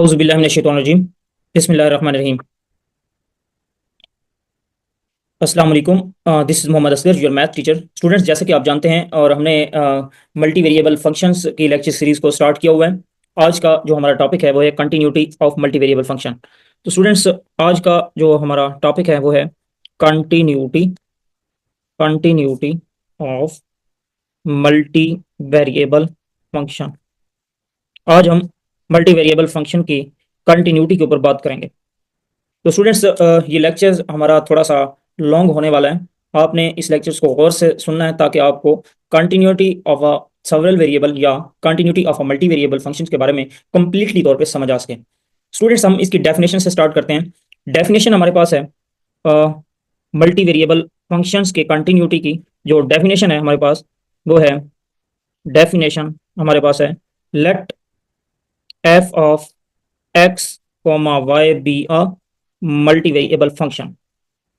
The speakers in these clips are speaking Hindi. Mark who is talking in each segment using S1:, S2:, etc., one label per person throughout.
S1: औज़ुबिल्लाहि मिनश्शैतानिर्रजीम। बिस्मिल्लाहिर्रहमानिर्रहीम। अस्सलाम वालेकुम। This is Mohammad Asghar, your math teacher. Students, जैसे कि आप जानते हैं और हमने मल्टी वेरिएबल फंक्शंस की लेक्चर सीरीज़ को स्टार्ट किया हुआ है। आज का जो हमारा टॉपिक है वो है continuity of multi variable function. तो स्टूडेंट्स, आज का जो हमारा टॉपिक है वो है continuity continuity of multi variable function. आज हम मल्टी वेरिएबल फंक्शन की कंटिन्यूटी के ऊपर बात करेंगे। तो स्टूडेंट्स, ये लेक्चर्स हमारा थोड़ा सा लॉन्ग होने वाला है। आपने इस लेक्चर्स को गौर से सुनना है ताकि आपको continuity of a several variable या continuity of a multi variable functions के बारे में कंप्लीटली तौर पे समझ आ सके। स्टूडेंट्स, हम इसकी डेफिनेशन से स्टार्ट करते हैं। डेफिनेशन हमारे पास है मल्टी वेरिएबल फंक्शंस के कंटिन्यूटी की। जो डेफिनेशन है हमारे पास वो है, डेफिनेशन हमारे पास है, let f of x comma y be a multi variable function.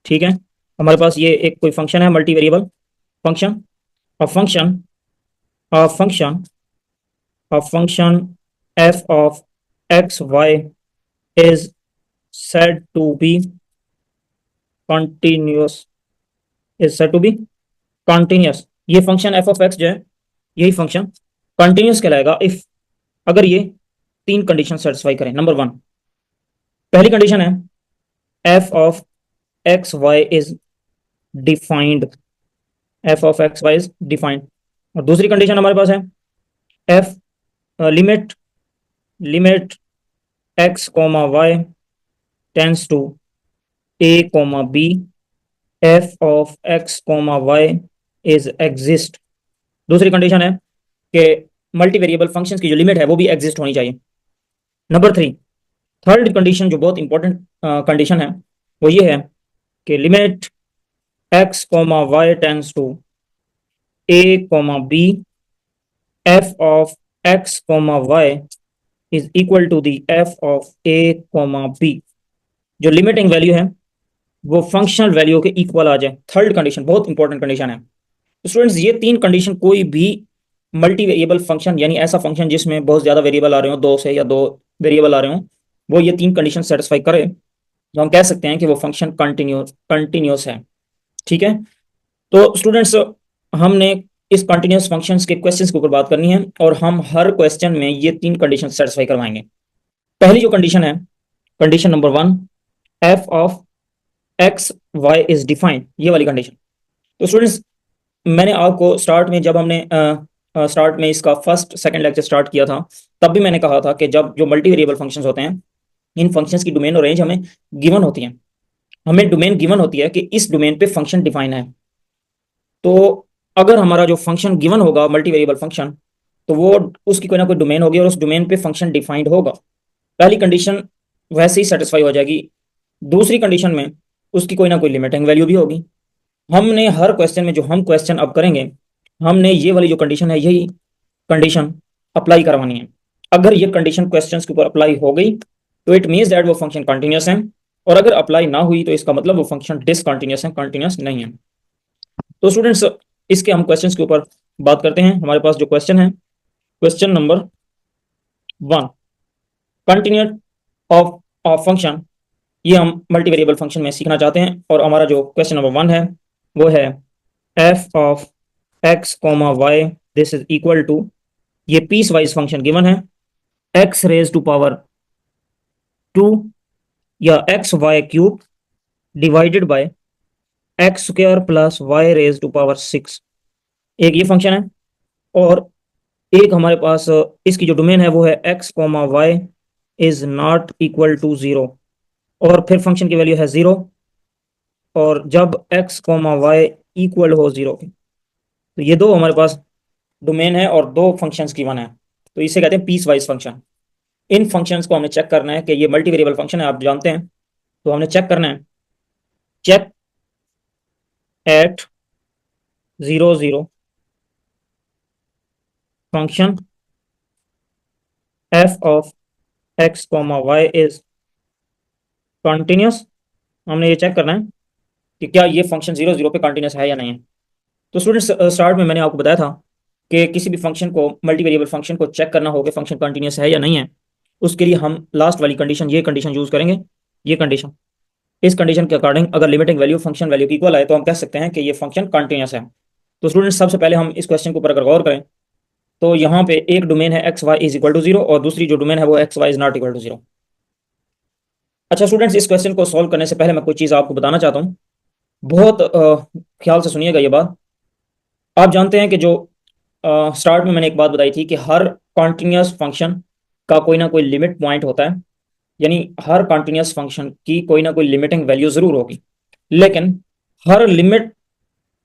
S1: ठीक है, हमारे पास ये एक कोई फंक्शन है, multi variable function. A function a function a function F of x y is said to be continuous is said to be continuous। ये फंक्शन एफ ऑफ एक्स जो है, यही फंक्शन कंटिन्यूस कहलाएगा इफ, अगर ये तीन कंडीशन सेटिस्फाई करें। नंबर वन, पहली कंडीशन है F of x y is defined. F of x y is defined. और दूसरी कंडीशन हमारे पास है f limit limit x comma Y tends to a comma b f of x comma y is exist. दूसरी कंडीशन है कि मल्टी वेरिएबल फंक्शंस की जो लिमिट है वो भी एग्जिस्ट होनी चाहिए। नंबर थ्री, थर्ड कंडीशन जो बहुत इंपॉर्टेंट कंडीशन है वो ये है कि limit x comma Y tends to a comma b f of x comma y is equal to the f of a comma b. जो लिमिटिंग वैल्यू है वो फंक्शनल वैल्यू के इक्वल आ जाए। थर्ड कंडीशन बहुत इंपॉर्टेंट कंडीशन है। तो स्टूडेंट्स, ये तीन कंडीशन कोई भी मल्टी वेरिएबल फंक्शन, यानी ऐसा फंक्शन जिसमें बहुत ज्यादा वेरिएबल आ रहे हो, दो से या दो वेरिएबल आ रहे हो, वो ये तीन कंडीशन सेटिस्फाई करे तो हम कह सकते हैं कि वो फंक्शन कंटिन्यूस है। ठीक है, तो स्टूडेंट्स, हमने इस कंटिन्यूस फंक्शंस के क्वेश्चंस के ऊपर बात करनी है और हम हर क्वेश्चन में ये तीन कंडीशन सेटिस्फाई करवाएंगे। पहली जो कंडीशन है, condition number one, f of x y is defined, ये वाली कंडीशन। तो स्टूडेंट्स, मैंने आपको स्टार्ट में, जब हमने स्टार्ट में इसका फर्स्ट सेकंड लेक्चर स्टार्ट किया था, तब भी मैंने कहा था कि जब जो मल्टी वेरिएबल फंक्शंस होते हैं, इन फंक्शंस की डोमेन और रेंज हमें गिवन होती है। हमें डोमेन गिवन होती है कि इस डोमेन पे फंक्शन डिफाइन है। तो अगर हमारा जो फंक्शन गिवन होगा मल्टी वेरिएबल फंक्शन, तो वो उसकी कोई ना कोई डोमेन होगी और उस डोमेन पे फंक्शन डिफाइंड होगा। पहली कंडीशन वैसे ही सेटिस्फाई हो जाएगी। दूसरी कंडीशन में उसकी कोई ना कोई लिमिटिंग वैल्यू भी होगी। हमने हर क्वेश्चन में, जो हम क्वेश्चन अब करेंगे, हमने ये वाली जो कंडीशन है, यही कंडीशन अप्लाई करवानी है। अगर ये कंडीशन क्वेश्चन के ऊपर अप्लाई हो गई तो इट मीन्स दैट वो फंक्शन कंटिन्यूस है, और अगर अप्लाई ना हुई तो इसका मतलब वो फंक्शन डिसकंटिन्यूस है, कंटिन्यूस नहीं है। तो स्टूडेंट्स, इसके हम क्वेश्चन के ऊपर बात करते हैं। हमारे पास जो क्वेश्चन है, question number one, continuity of of function, ये हम मल्टी वेरिएबल फंक्शन में सीखना चाहते हैं। और हमारा जो क्वेश्चन नंबर वन है वो है F of x comma Y this is equal to, ये पीस वाइज फंक्शन गिवन है, X raise to power two या X Y cube divided by x square plus Y raise to power six. एक ये फंक्शन है, और एक हमारे पास इसकी जो डोमेन है वो है x comma y is not equal to zero, और फिर फंक्शन की वैल्यू है जीरो, और जब एक्स कोमा वाई इक्वल हो जीरो के। तो ये दो हमारे पास डोमेन है और दो फंक्शंस गिवन है, तो इसे कहते हैं पीस वाइज फंक्शन। इन फंक्शंस को हमने चेक करना है कि ये मल्टी वेरिएबल फंक्शन है, आप जानते हैं। तो हमने चेक करना है, check at zero zero function F of x comma y is continuous. हमने ये चेक करना है कि क्या ये फंक्शन जीरो जीरो पे कंटिन्यूस है या नहीं है। तो स्टूडेंट्स, स्टार्ट में मैंने आपको बताया था कि किसी भी फंक्शन को, मल्टी वेरिएबल फंक्शन को चेक करना होगा फंक्शन कंटिन्यूस है या नहीं है। उसके लिए हम लास्ट वाली कंडीशन, ये कंडीशन यूज करेंगे, ये कंडीशन। इस कंडीशन के अकॉर्डिंग अगर लिमिटिंग वैल्यू फंक्शन वैल्यू की इक्वल आए तो हम कह सकते हैं कि ये फंक्शन कंटिन्यूस है। तो स्टूडेंट्स सबसे पहले हम इस क्वेश्चन के ऊपर अगर गौर करें तो यहाँ पे एक डोमेन है x y is equal to zero और दूसरी जो डोमेन है वो x y is not equal to zero. अच्छा स्टूडेंट्स, इस क्वेश्चन को सॉल्व करने से पहले मैं कोई चीज़ आपको बताना चाहता हूँ। बहुत ख्याल से सुनिएगा ये बात। आप जानते हैं कि जो स्टार्ट में मैंने एक बात बताई थी कि हर कॉन्टिन्यूस फंक्शन का कोई ना कोई लिमिट पॉइंट होता है, यानी हर कॉन्टिन्यूस फंक्शन की कोई ना कोई लिमिटिंग वैल्यू जरूर होगी। लेकिन हर लिमिट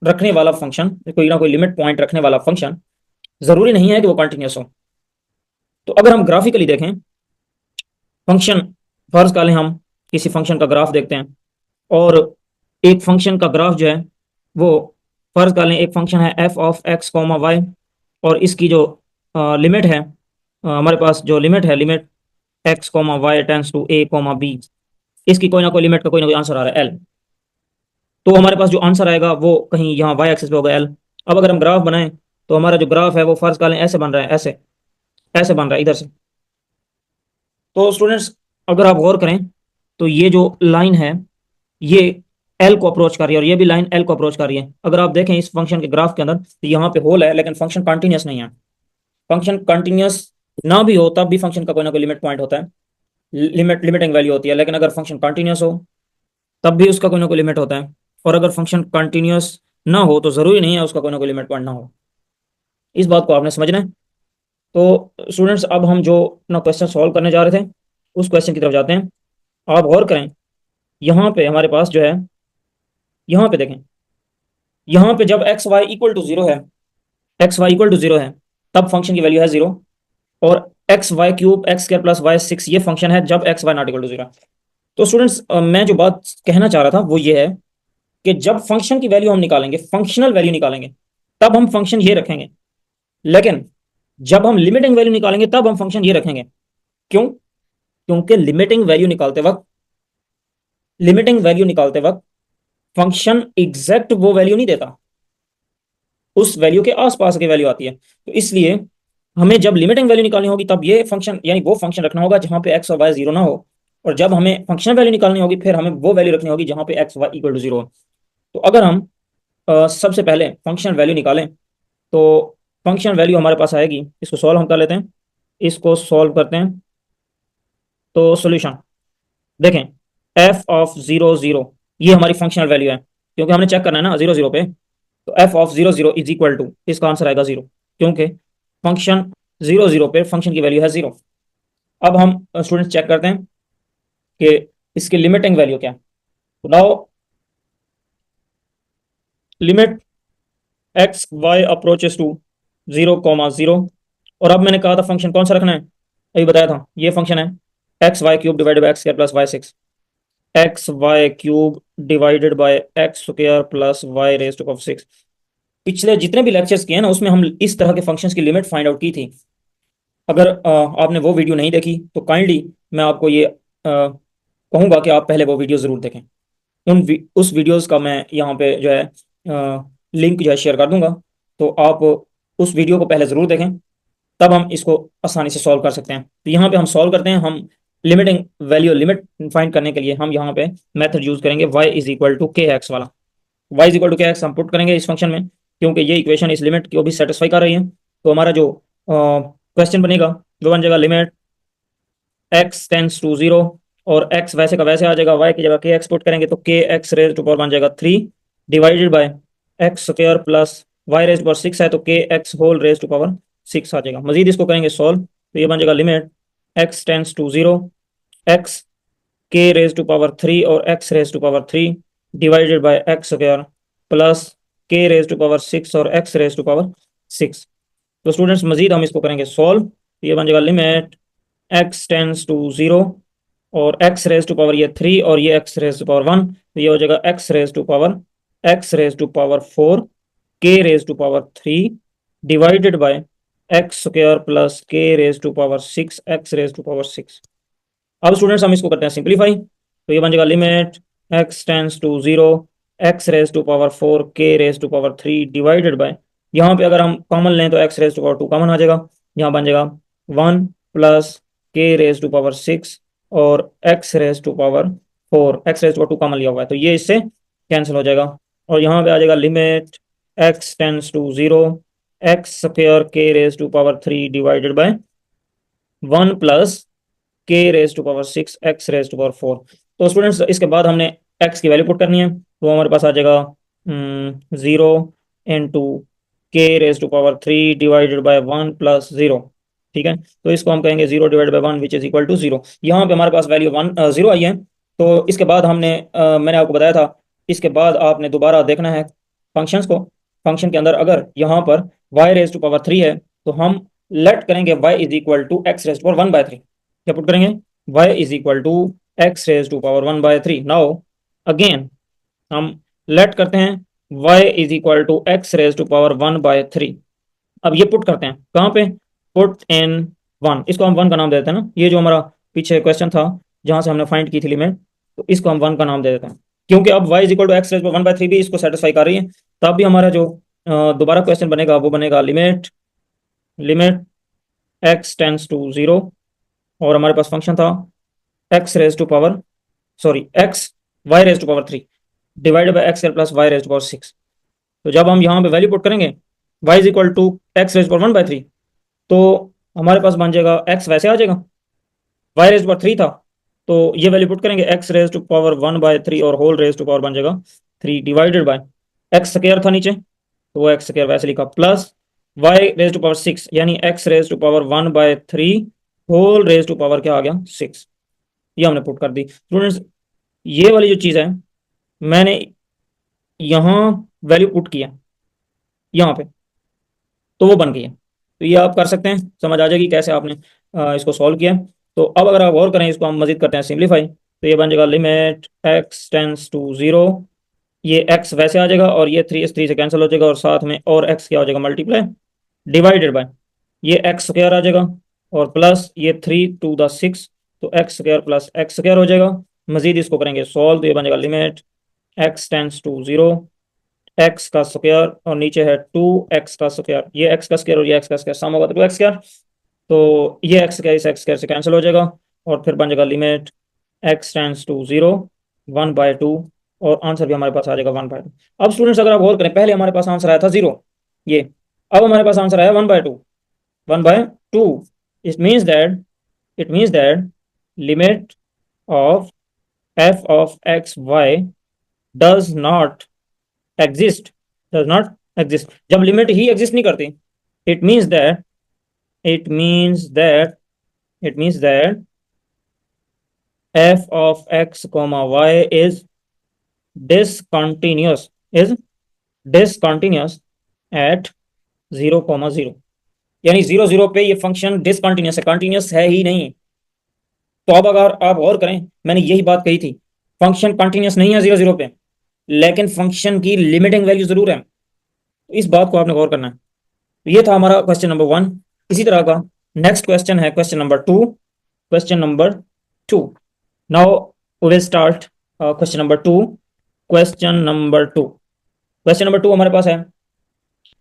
S1: रखने वाला फंक्शन, कोई ना कोई लिमिट पॉइंट रखने वाला फंक्शन जरूरी नहीं है कि वो कॉन्टिन्यूस हो। तो अगर हम ग्राफिकली देखें फंक्शन, फर्ज कर लें हम किसी फंक्शन का ग्राफ देखते हैं और एक फंक्शन का ग्राफ जो है वो, फर्ज कर लें एक फंक्शन है F of x comma y और इसकी जो लिमिट है, हमारे पास जो लिमिट है, limit x comma y tends to a comma b, इसकी कोई ना कोई लिमिट का कोई ना कोई आंसर आ रहा है एल। तो हमारे पास जो आंसर आएगा वो कहीं यहाँ वाई एक्सिस पे होगा एल। अब अगर हम ग्राफ बनाएं तो हमारा जो ग्राफ है वो फर्ज कर लें ऐसे बन रहा है, ऐसे ऐसे बन रहा है इधर से। तो स्टूडेंट्स अगर आप गौर करें तो ये जो लाइन है ये एल को अप्रोच कर रही है और ये भी लाइन एल को अप्रोच कर रही है। अगर आप देखें इस फंक्शन के ग्राफ के अंदर तो यहाँ पे होल है लेकिन फंक्शन कंटिन्यूस नहीं है। फंक्शन कंटिन्यूस ना भी हो तब भी फंक्शन का कोई ना कोई लिमिट पॉइंट होता है, लिमिटिंग वैल्यू होती है। लेकिन अगर फंक्शन कंटिन्यूस हो तब भी उसका कोई ना कोई लिमिट होता है, और अगर फंक्शन कंटिन्यूस ना हो तो जरूरी नहीं है उसका कोई ना कोई लिमिट पॉइंट ना हो। इस बात को आपने समझना है। तो स्टूडेंट्स अब हम जो अपना क्वेश्चन सॉल्व करने जा रहे थे उस क्वेश्चन की तरफ जाते हैं। आप गौर करें यहाँ पे हमारे पास जो है, यहाँ पे देखें, यहाँ पे जब x Y equal to zero है, x Y equal to zero है तब फंक्शन की वैल्यू है जीरो। और X Y cube X square plus Y six ये फंक्शन है जब x Y not equal to zero. तो स्टूडेंट्स मैं जो बात कहना चाह रहा था वो ये है कि जब फंक्शन की वैल्यू हम निकालेंगे, फंक्शनल वैल्यू निकालेंगे, तब हम फंक्शन ये रखेंगे। लेकिन जब हम लिमिटिंग वैल्यू निकालेंगे तब हम फंक्शन ये रखेंगे। क्यों? क्योंकि लिमिटिंग वैल्यू निकालते वक्त फंक्शन एग्जैक्ट वो वैल्यू नहीं देता, उस वैल्यू के आसपास की वैल्यू आती है। तो इसलिए हमें जब लिमिटिंग वैल्यू निकालनी होगी तब ये फंक्शन, यानी वो फंक्शन रखना होगा जहां पे एक्स और वाई जीरो ना हो। और जब हमें फंक्शनल वैल्यू निकालनी होगी फिर हमें वो वैल्यू रखनी होगी जहां पे x Y equal to zero हो। तो अगर हम सबसे पहले फंक्शनल वैल्यू निकालें तो फंक्शनल वैल्यू हमारे पास आएगी, इसको सॉल्व हम कर लेते हैं, इसको सॉल्व करते हैं। तो सोल्यूशन देखें, एफ ऑफ जीरो जीरो ये हमारी फंक्शनल वैल्यू है क्योंकि हमने चेक करना है ना जीरो जीरो पे। तो F of zero zero is equal to, इसका आंसर आएगा जीरो, क्योंकि फंक्शन जीरो जीरो पे फंक्शन की वैल्यू है जीरो। अब हम स्टूडेंट्स चेक करते हैं कि इसकी लिमिटिंग वैल्यू क्या है। तो now limit x y approaches to zero comma zero. और अब मैंने कहा था फंक्शन कौन सा रखना है, अभी बताया था, ये फंक्शन है x Y cube divided by x square plus Y six, x Y cube divided by x square plus Y raise to power six. पिछले जितने भी लेक्चर्स किए हैं ना उसमें हम इस तरह के फंक्शंस की लिमिट फाइंड आउट की थी। अगर आपने वो वीडियो नहीं देखी तो काइंडली मैं आपको ये कहूँगा कि आप पहले वो वीडियो ज़रूर देखें। उस वीडियोस का मैं यहाँ पे जो है लिंक जो है शेयर कर दूंगा। तो आप उस वीडियो को पहले ज़रूर देखें, तब हम इसको आसानी से सॉल्व कर सकते हैं। तो यहाँ पे हम सॉल्व करते हैं, हम लिमिटिंग वैल्यू लिमिट फाइंड करने के लिए हम यहाँ पे मेथड यूज करेंगे y is equal to k x वाला। y is equal to k x हम पुट करेंगे इस फंक्शन में क्योंकि ये इक्वेशन इस लिमिट को भी सेटिस्फाई कर रही है। तो हमारा जो क्वेश्चन बनेगा वो बन जाएगा limit x tends to zero, और x वैसे का वैसे आ जाएगा, y की जगह के एक्स पुट करेंगे तो K x raise to power बन जाएगा three divided by x square plus Y raise to power six है तो K X whole raise to power six आ जाएगा। मजीद इसको करेंगे सॉल्व तो ये बन जाएगा limit x tends to zero, X K raise to power three और X raise to power three divided by x square plus K raise to power six और X raise to power six. तो स्टूडेंट्स मजीद हम इसको करेंगे सॉल्व, ये बन जाएगा limit x tends to zero और एक्स रेज टू पावर ये थ्री और ये X raise to power one, तो ये हो जाएगा X raise to power four K raise to power three divided by x square plus K raise to power six X raise to power six. अब स्टूडेंट्स हम इसको करते हैं सिंप्लीफाई, तो ये बन जाएगा limit x tends to zero X raise to power four K raise to power three divided by, यहाँ पे अगर हम कॉमन लें तो X raise to power two common आ जाएगा, यहाँ बन जाएगा one plus K raise to power 6 और X raise to power 4, X raise to power 2 common लिया हुआ है तो ये इससे कैंसिल हो जाएगा। और यहाँ पे आ जाएगा limit x tends to 0 X square K raise to power 3 divided by 1 plus K raise to power 6 X raise to power 4। तो स्टूडेंट्स इसके बाद हमने एक्स की वैल्यू पुट करनी है तो हमारे पास आ जाएगा 0 के raise to power 3 divided by 1 plus 0। ठीक है, तो इसको हम कहेंगे 0 divided by 1 which is equal to 0। यहाँ पे हमारे पास वैल्यू 0 आई है। तो इसके बाद मैंने आपको बताया था, इसके बाद आपने दोबारा देखना है फंक्शंस को। फंक्शन के अंदर अगर यहाँ पर y रेज टू पावर 3 है तो हम लेट करेंगे y is equal to x raise to power 1/3। क्या पुट करेंगे? y is equal to x raise to power 1/3। Now again हम लेट करते हैं y is equal to x raise to power 1/3। अब ये पुट करते हैं कहाँ पे? पुट इन 1, इसको हम 1 का नाम दे देते हैं ना। ये जो हमारा पीछे क्वेश्चन था जहां से हमने फाइंड की थी लिमिट, तो इसको हम 1 का नाम दे देते हैं क्योंकि अब y is equal to x raise to 1/3 भी इसको सेटिस्फाई कर रही है। तब भी हमारा जो दोबारा क्वेश्चन बनेगा वो बनेगा limit limit x tends to 0 और हमारे पास फंक्शन था x raise to power x y raise to power 3 divided by x plus Y raise to power 6। तो जब हम यहाँ पे वैल्यू पुट करेंगे y is equal to x raise to power 1/3 तो हमारे पास बन जाएगा x वैसे आ जाएगा, y रेज टू पावर 3 था तो ये वैल्यू पुट करेंगे x रेज टू पावर 1/3 और होल रेज टू पावर बन जाएगा 3 डिवाइडेड बाय एक्स स्क्वायर था नीचे तो वो एक्स स्क्वायर वैसे लिखा plus Y raise to power 6 यानी x raise to power 1/3 whole raise to power क्या आ गया 6। ये हमने पुट कर दी स्टूडेंट्स। ये वाली जो चीज़ है मैंने यहाँ वैल्यू पुट किया यहाँ पे तो वो बन गई है। तो ये आप कर सकते हैं, समझ आ जाएगी कैसे आपने इसको सॉल्व किया। तो अब अगर आप और करें इसको हम मजीद करते हैं सिंप्लीफाई तो ये बन जाएगा लिमिट एक्स टेंस टू 0। ये x वैसे आ जाएगा और ये 3 इस 3 से कैंसिल हो जाएगा और साथ में और x क्या हो जाएगा मल्टीप्लाई डिवाइडेड बाय ये एक्स स्क्वायर आ जाएगा और प्लस ये 3 to the 6 तो x square plus x square हो जाएगा। मजीद इसको करेंगे सॉल्व तो ये बन जाएगा limit x tends to 0 x का स्क्वायर और नीचे है 2x का स्क्वायर, ये x का स्क्वायर और ये x का स्क्वायर सम होगा तो 2x स्क्वायर तो ये x स्क्वायर इस x स्क्वायर से कैंसिल हो जाएगा और फिर बन जाएगा लिमिट x टेंस टू 0 1/2 और आंसर भी हमारे पास आ जाएगा 1/2। अब स्टूडेंट्स अगर आप गौर करें पहले हमारे पास आंसर आया था 0 ये, अब हमारे पास आंसर आया 1/2 1/2। It means that limit of f of x y does not exist does not exist. जब लिमिट ही एग्जिस्ट नहीं करती it means that it means that it means that f of x comma y discontinuous is discontinuous at 0,0 यानी 0,0 पे ये फंक्शन डिसकंटिन्यूस है, कंटिन्यूस है ही नहीं। तो अब अगर आप गौर करें मैंने यही बात कही थी फंक्शन कंटिन्यूस नहीं है 0,0 पे लेकिन फंक्शन की लिमिटिंग वैल्यू जरूर है। तो इस बात को आपने गौर करना है। तो ये था हमारा क्वेश्चन नंबर 1। इसी तरह का नेक्स्ट क्वेश्चन है question number 2। Question number 2 now we will start question number 2। Question number 2 question number 2 हमारे पास है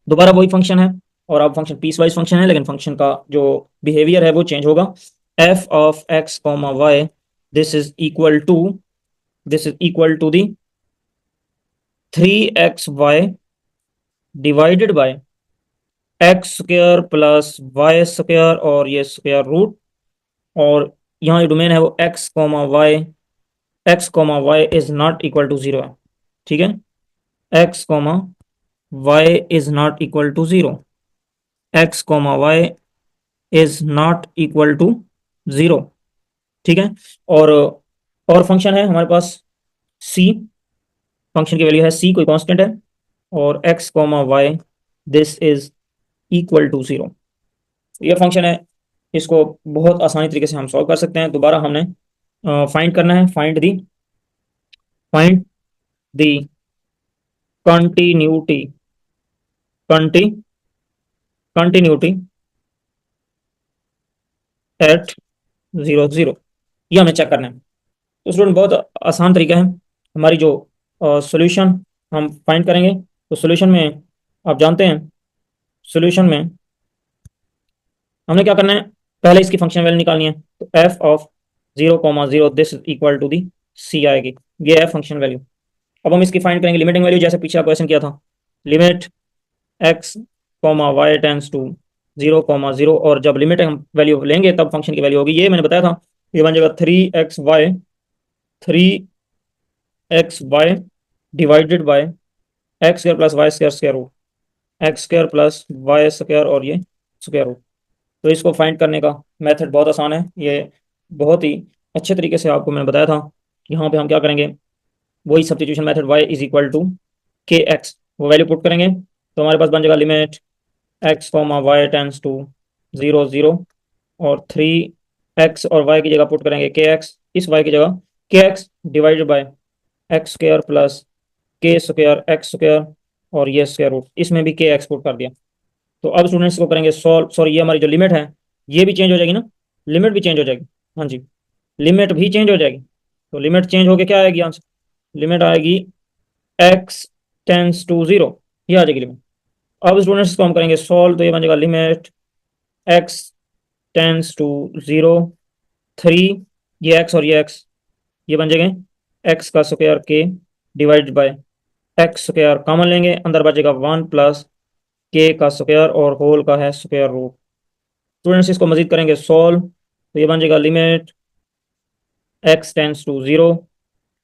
S1: दोबारा वही फंक्शन है और अब फंक्शन पीस वाइज फंक्शन है लेकिन फंक्शन का जो बिहेवियर है वो चेंज होगा। f of x comma y this is equal to the 3xy divided by x square plus y square और ये स्क्वायर रूट और यहाँ जो डोमेन है वो x comma y is not equal to 0 है। ठीक है, x comma y is not equal to 0, x comma y is not equal to 0। ठीक है, और फंक्शन है हमारे पास सी, फंक्शन की वैल्यू है सी, कोई कांस्टेंट है और x comma y this is equal to 0। ये फंक्शन है, इसको बहुत आसानी तरीके से हम सॉल्व कर सकते हैं। दोबारा हमने फाइंड करना है find the continuity continuity at 0,0 ये हमें चेक करना है। तो स्टूडेंट बहुत आसान तरीका है, हमारी जो सॉल्यूशन हम फाइंड करेंगे तो सॉल्यूशन में आप जानते हैं सॉल्यूशन में हमने क्या करना है, पहले इसकी फंक्शन वैल्यू निकालनी है, तो F of 0,0 this equal to the C आएगी, ये है फंक्शन वैल्यू। अब हम इसकी फाइंड करेंगे लिमिटिंग वैल्यू, जैसे पीछे क्वेश्चन किया था, limit x comma y tends to 0,0, और जब लिमिट हम वैल्यू लेंगे तब फंक्शन की वैल्यू होगी, ये मैंने बताया था। ये बन जाएगा 3xy, 3xy divided by x square plus y square square root, x square plus y square और ये स्क्वायर रूट। तो इसको फाइंड करने का मेथड बहुत आसान है, ये बहुत ही अच्छे तरीके से आपको मैंने बताया था। यहाँ पे हम क्या करेंगे, वही substitution method, y is equal to k x, वो वैल्यू पुट करेंगे, तो हमारे पास बन जाएगा limit x comma y tends to 0,0, और 3x और y की जगह पुट करेंगे के एक्स, इस y की जगह के x divided by x square plus के स्क्वायर एक्स स्क्वायर और ये स्क्वायर रूट, इसमें भी के एक्स पुट कर दिया। तो अब स्टूडेंट्स को करेंगे सॉल्व, सॉरी ये हमारी जो लिमिट है ये भी चेंज हो जाएगी ना, लिमिट भी चेंज हो जाएगी, हाँ जी, लिमिट भी चेंज हो जाएगी। तो लिमिट चेंज होके क्या आएगी आंसर, लिमिट आएगी x टेंस टू 0, ये आ जाएगी लिमिट। अब स्टूडेंट्स को हम करेंगे सॉल्व, तो ये बन जाएगा लिमिट x टेंस टू 0, 3, ये x और ये x, ये बन जाएंगे x का स्क्वायर के divided by x square, common लेंगे अंदर बचेगा 1 प्लस के का स्क्वायर और होल का है स्क्वायर रूट। स्टूडेंट्स इसको मजीद करेंगे सॉल्व, तो ये बन जाएगा लिमिट x टेंस टू 0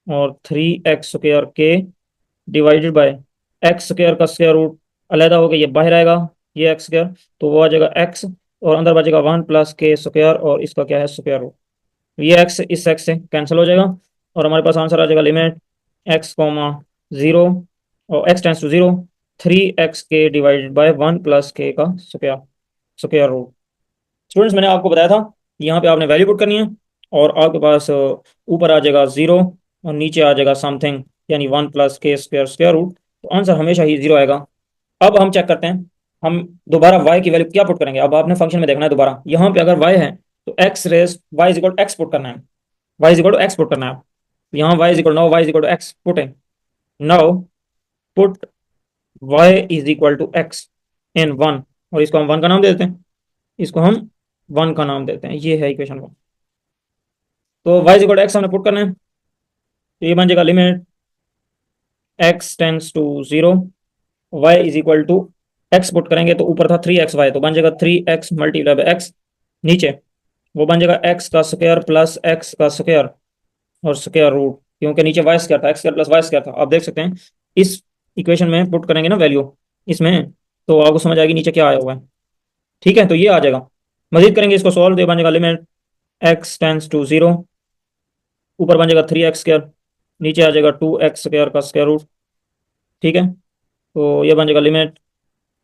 S1: और 3x स्क्वायर के डिवाइडेड बाय एक्स स्क्वायर का स्क्वायर रूट अलहदा हो गया, ये बाहर आएगा, ये एक्स स्क्वायर, तो वो आ जाएगा x, और अंदर बचेगा 1 प्लस के स्क्वायर और इसका क्या है स्क्वायर रूट। ये x इस x से कैंसिल हो जाएगा, और हमारे पास आंसर आ जाएगा लिमिट x कॉमा 0 और x टेंस टू 0, 3x के डिवाइडेड बाय 1 प्लस के का स्क्वायर स्क्वायर रूट। स्टूडेंट्स मैंने आपको बताया था यहाँ पे आपने वैल्यू पुट करनी है, और आपके पास ऊपर आ जाएगा 0 और नीचे आ जाएगा समथिंग, यानी 1 प्लस के स्क्वायर स्क्वायर रूट, तो आंसर हमेशा ही 0 आएगा। अब हम चेक करते हैं, हम दोबारा y की वैल्यू क्या पुट करेंगे, अब आपने फंक्शन में देखना है दोबारा, यहाँ पे अगर y है तो x raise y is equal to x put करना है, y is equal to x put करना है। तो यहाँ y is equal now y is equal to x put है, now put y is equal to X in 1, और इसको हम 1 का नाम दे देते हैं, इसको हम 1 का नाम देते हैं, ये है इक्वेशन 1। तो y is equal to x हमने पुट करना है, तो ये बन जाएगा limit x tends to 0, y is equal to x put करेंगे तो ऊपर था 3xy, तो बन जाएगा 3x मल्टीप्लाई बाय एक्स, नीचे वो बन जाएगा एक्स का स्क्वायर प्लस एक्स का स्क्वायर और स्क्वायर रूट, क्योंकि नीचे वाई स्क्वायर था, x square plus y square था। आप देख सकते हैं इस इक्वेशन में पुट करेंगे ना वैल्यू इसमें, तो आपको समझ आएगी नीचे क्या आया हुआ है। ठीक है, तो ये आ जाएगा, मजीद करेंगे इसको सॉल्व, तो बन जाएगा लिमिट एक्स टेंस टू 0, ऊपर बन जाएगा 3x स्क्वायर, नीचे आ जाएगा 2x स्क्वायर का स्क्वायर रूट। ठीक है, तो ये बन जाएगा limit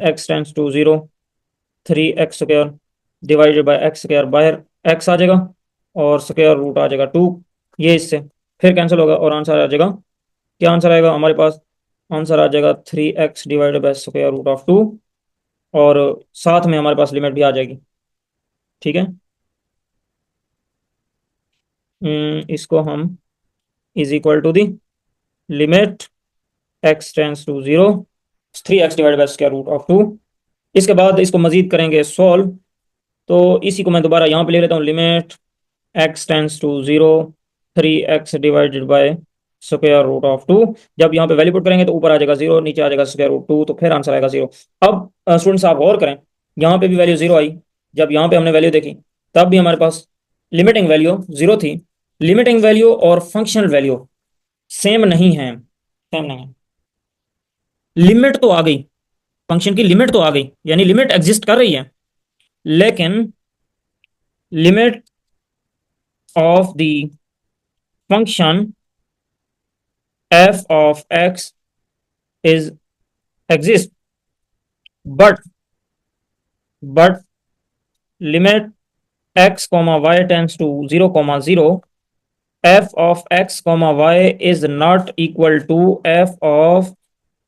S1: x tends to 0, 3x square divided by x square, बाहर x आ जाएगा और स्क्वायर रूट आ जाएगा 2, ये इससे फिर कैंसिल होगा और आंसर आ जाएगा, क्या आंसर आएगा हमारे पास, आंसर आ जाएगा 3x divided by square root of 2, और साथ में हमारे पास लिमिट भी आ जाएगी। ठीक है, इसको हम is equal to the limit x tends to 0, 3x divided by square root of 2। इसके बाद इसको मजीद करेंगे सॉल्व, तो इसी को मैं दोबारा यहाँ पे ले लेता हूँ, limit x tends to 0, 3x divided by square root of 2। जब यहाँ पे वैल्यू पुट करेंगे तो ऊपर आ जाएगा 0, नीचे आ जाएगा स्क्वायर रूट 2, तो फिर आंसर आएगा 0। अब स्टूडेंट्स आप गौर करें, यहाँ पे भी वैल्यू 0 आई, जब यहाँ पे हमने वैल्यू देखी तब भी हमारे पास लिमिटिंग वैल्यू 0 थी। लिमिटिंग वैल्यू और फंक्शनल वैल्यू सेम नहीं है, सेम नहीं है। लिमिट तो आ गई, फंक्शन की लिमिट तो आ गई, यानी लिमिट एग्जिस्ट कर रही है, लेकिन limit of the function f of x is exist, but limit x comma y tends to 0 comma 0, f of x comma y is not equal to f of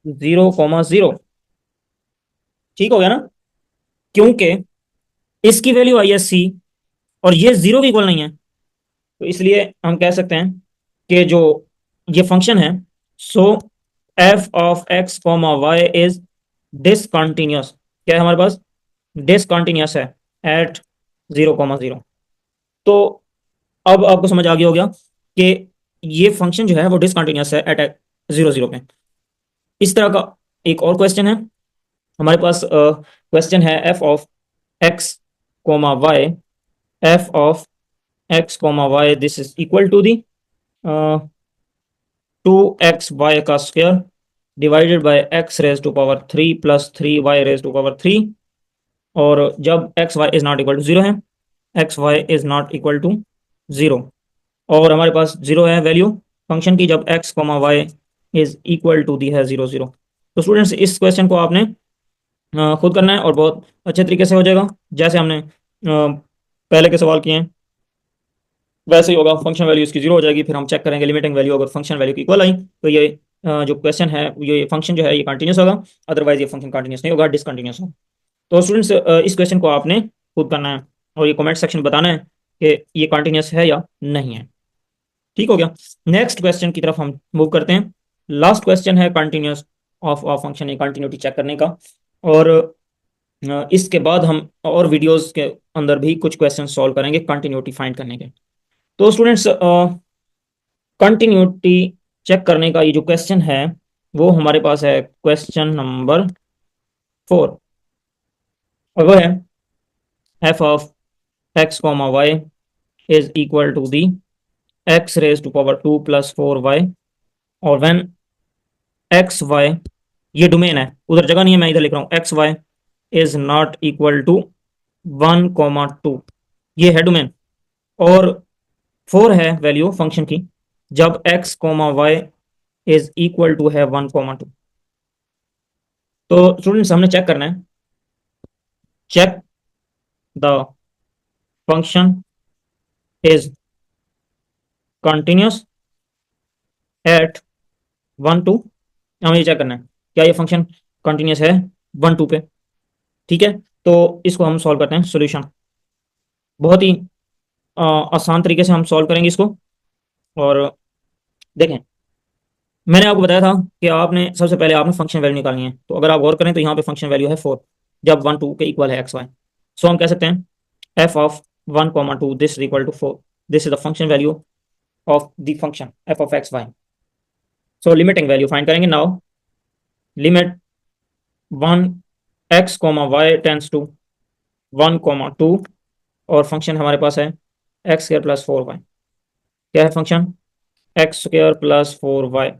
S1: 0 comma 0। ठीक हो गया ना, क्योंकि इसकी वैल्यू आई है c और ये 0 के इक्वल नहीं है, तो इसलिए हम कह सकते हैं कि जो ये फंक्शन है, so f of x comma y is discontinuous, क्या है हमारे पास, डिसकंटिन्यूअस है एट 0,0। तो अब आपको समझ आ गया हो गया कि ये फंक्शन जो है वो डिसकंटिन्यूअस है एट 0, 0 पे। इस तरह का एक और क्वेश्चन है हमारे पास। क्वेश्चन है F of x comma y, f of x comma Y this is equal to the 2xy का स्क्वायर divided by x raise to power 3 plus 3y raise to power 3। और जब x y is not equal to 0 है, x y is not equal to 0, और हमारे पास 0 है वैल्यू फंक्शन की जब x comma y is equal to the है 0, 0। तो स्टूडेंट्स इस क्वेश्चन को आपने खुद करना है और बहुत अच्छे तरीके से हो जाएगा, जैसे हमने पहले के सवाल किए हैं वैसे ही होगा। फंक्शन वैल्यू इसकी 0 हो जाएगी, फिर हम चेक करेंगे लिमिटिंग वैल्यू अगर फंक्शन वैल्यू की इक्वल आई तो ये जो क्वेश्चन है ये फंक्शन जो है ये कंटिन्यूस होगा, अदरवाइज ये फंक्शन कंटिन्यूस नहीं होगा, डिसकंटिन्यूस होगा। तो स्टूडेंट्स इस क्वेश्चन को आपने खुद करना है और ये कमेंट सेक्शन बताना है कि ये कंटिन्यूस है या नहीं है। ठीक हो गया। नेक्स्ट क्वेश्चन की तरफ हम मूव करते हैं। लास्ट क्वेश्चन है कंटिन्यूस ऑफ अ फंक्शन, ये कंटिन्यूटी चेक करने का। और इसके बाद हम और वीडियोस के अंदर भी कुछ क्वेश्चन सॉल्व करेंगे कंटिन्यूटी फाइंड करने के। तो स्टूडेंट्स कंटिन्यूटी चेक करने का ये जो क्वेश्चन है वो हमारे पास है क्वेश्चन नंबर 4, और वो है F of x comma y is equal to the x raise to power 2 plus 4y, और व्हेन एक्स वाई, ये डोमेन है उधर जगह नहीं है मैं इधर लिख रहा हूँ, x y is not equal to 1,2, ये है डोमेन। और 4 है वैल्यू फंक्शन की जब x comma y is equal to है 1,2। तो स्टूडेंट्स हमने चेक करना है, check the function is continuous at 1,2। हमें ये चेक करना है क्या ये फंक्शन कंटिन्यूस है 1,2 पे। ठीक है, तो इसको हम सॉल्व करते हैं। सॉल्यूशन बहुत ही आसान तरीके से हम सॉल्व करेंगे इसको। और देखें, मैंने आपको बताया था कि आपने सबसे पहले आपने फंक्शन वैल्यू निकालनी है। तो अगर आप गौर करें तो यहाँ पे फंक्शन वैल्यू है 4 जब 1,2 के इक्वल है एक्स वाई। सो हम कह सकते हैं F of 1,2 this is equal to 4, this is the function value of the function F of x Y. So limiting value find करेंगे now. Limit 1 X comma Y tends to 1,2, और फंक्शन हमारे पास है एक्स स्क्र प्लस 4y। क्या है function? X square plus 4y।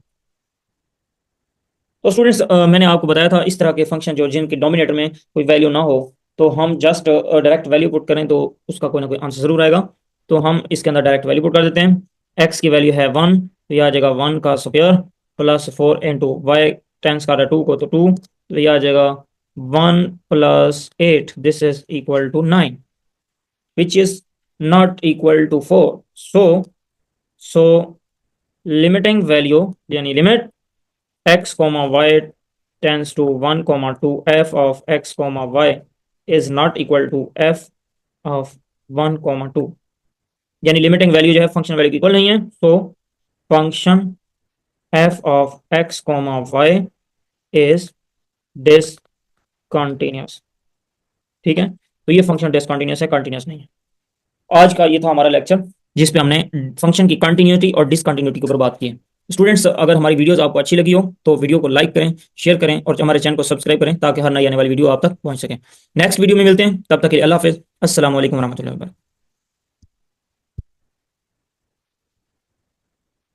S1: तो स्टूडेंट्स मैंने आपको बताया था इस तरह के फंक्शन जो जिनके डोमिनेटर में कोई वैल्यू ना हो तो हम जस्ट डायरेक्ट वैल्यू पुट करें तो उसका कोई ना कोई आंसर जरूर आएगा। तो हम इसके अंदर डायरेक्ट वैल्यू पुट कर देते हैं। एक्स की वैल्यू है 1, तो यह आ जाएगा 1 का square plus 4 into y tends का 2 को तो 2, तो यह आ जाएगा 1 plus 8 this is equal to 9 which is not equal to 4। So limiting value यानी limit x comma y tends to 1 comma 2 f of x comma y is not equal to f of 1 comma 2, यानी लिमिटिंग वैल्यू जो है फंक्शन वैल्यू की इक्वल नहीं है। So function f of x comma y is discontinuous। ठीक है, तो ये फंक्शन डिसकंटिन्यूस है, कंटिन्यूस नहीं है। आज का ये था हमारा लेक्चर जिस पे हमने फंक्शन की कंटिन्यूटी और डिसकंटिन्यूटी के ऊपर बात की है। स्टूडेंट्स अगर हमारी वीडियोस आपको अच्छी लगी हो तो वीडियो को लाइक करें, शेयर करें और हमारे चैनल को सब्सक्राइब करें ताकि हर नई आने वाली वीडियो आप तक पहुंच सके। नेक्स्ट वीडियो में मिलते हैं, तब तक के लिए अल्लाह हाफिज़, अस्सलाम वालेकुम रहमतुल्लाहि व बरकातहू।